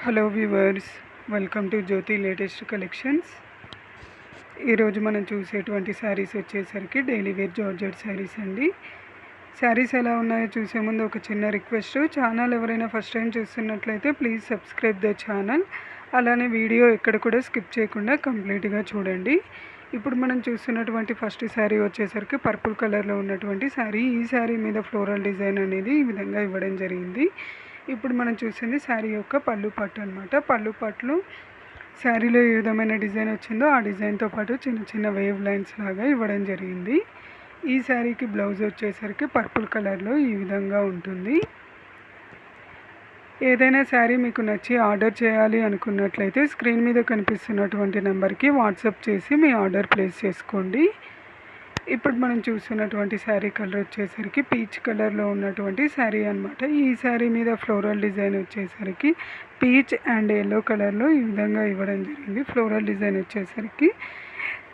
Hello viewers, welcome to Jyothi latest collections. ఈరోజు మనం చూసేటువంటి శారీస్ వచ్చేసరికి డైలీ వేర్ జార్జెట్ శారీస్ అండి. శారీస్ ఎలా ఉన్నాయో చూసే ముందు ఒక చిన్న రిక్వెస్ట్, ఛానల్ ఎవరైనా ఫస్ట్ టైం చూస్తున్నట్లయితే ప్లీజ్ సబ్స్క్రైబ్ ద ఛానల్. అలానే వీడియో ఎక్కడ కూడా స్కిప్ చేయకుండా కంప్లీట్గా చూడండి. ఇప్పుడు మనం చూస్తున్నటువంటి ఫస్ట్ శారీ వచ్చేసరికి పర్పుల్ కలర్లో ఉన్నటువంటి శారీ. ఈ శారీ మీద ఫ్లోరల్ డిజైన్ అనేది ఈ విధంగా ఇవ్వడం జరిగింది. ఇప్పుడు మనం చూసింది శారీ యొక్క పళ్ళు పట్టు అనమాట. పళ్ళు పట్లు శారీలో ఏ విధమైన డిజైన్ వచ్చిందో ఆ డిజైన్తో పాటు చిన్న చిన్న వేవ్ లైన్స్ లాగా ఇవ్వడం జరిగింది. ఈ శారీకి బ్లౌజ్ వచ్చేసరికి పర్పుల్ కలర్లో ఈ విధంగా ఉంటుంది. ఏదైనా శారీ మీకు నచ్చి ఆర్డర్ చేయాలి అనుకున్నట్లయితే స్క్రీన్ మీద కనిపిస్తున్నటువంటి నెంబర్కి వాట్సాప్ చేసి మీ ఆర్డర్ ప్లేస్ చేసుకోండి. ఇప్పుడు మనం చూస్తున్నటువంటి శారీ కలర్ వచ్చేసరికి పీచ్ కలర్లో ఉన్నటువంటి శారీ అనమాట. ఈ శారీ మీద ఫ్లోరల్ డిజైన్ వచ్చేసరికి పీచ్ అండ్ ఎల్లో కలర్లో ఈ విధంగా ఇవ్వడం జరిగింది. ఫ్లోరల్ డిజైన్ వచ్చేసరికి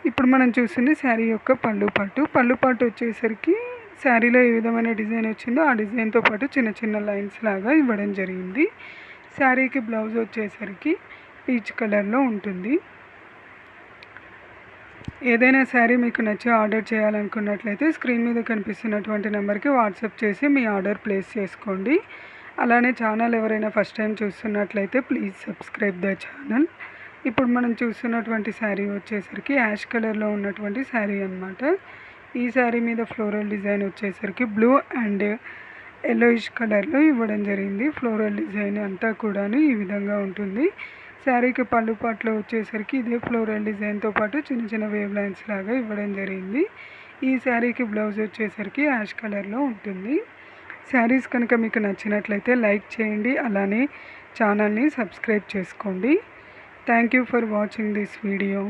ఇప్పుడు మనం చూస్తుంది శారీ యొక్క పళ్ళు పట్టు వచ్చేసరికి శారీలో ఏ విధమైన డిజైన్ వచ్చిందో ఆ డిజైన్తో పాటు చిన్న చిన్న లైన్స్ లాగా ఇవ్వడం జరిగింది. శారీకి బ్లౌజ్ వచ్చేసరికి పీచ్ కలర్లో ఉంటుంది. ఏదైనా శారీ మీకు నచ్చి ఆర్డర్ చేయాలనుకున్నట్లయితే స్క్రీన్ మీద కనిపిస్తున్నటువంటి నెంబర్కి వాట్సాప్ చేసి మీ ఆర్డర్ ప్లేస్ చేసుకోండి. అలానే ఛానల్ ఎవరైనా ఫస్ట్ టైం చూస్తున్నట్లయితే ప్లీజ్ సబ్స్క్రైబ్ ద ఛానల్. ఇప్పుడు మనం చూస్తున్నటువంటి శారీ వచ్చేసరికి యాష్ కలర్లో ఉన్నటువంటి శారీ అనమాట. ఈ శారీ మీద ఫ్లోరల్ డిజైన్ వచ్చేసరికి బ్లూ అండ్ ఎల్లోయిష్ కలర్లో ఇవ్వడం జరిగింది. ఫ్లోరల్ డిజైన్ అంతా కూడా ఈ విధంగా ఉంటుంది. శారీకి పళ్ళు పట్లు వచ్చేసరికి ఇదే ఫ్లోరల్ డిజైన్తో పాటు చిన్న చిన్న వేవ్ లైన్స్ లాగా ఇవ్వడం జరిగింది. ఈ శారీకి బ్లౌజ్ వచ్చేసరికి యాష్ కలర్లో ఉంటుంది. శారీస్ కనుక మీకు నచ్చినట్లయితే లైక్ చేయండి, అలానే ఛానల్ని సబ్స్క్రైబ్ చేసుకోండి. Thank you for watching this video.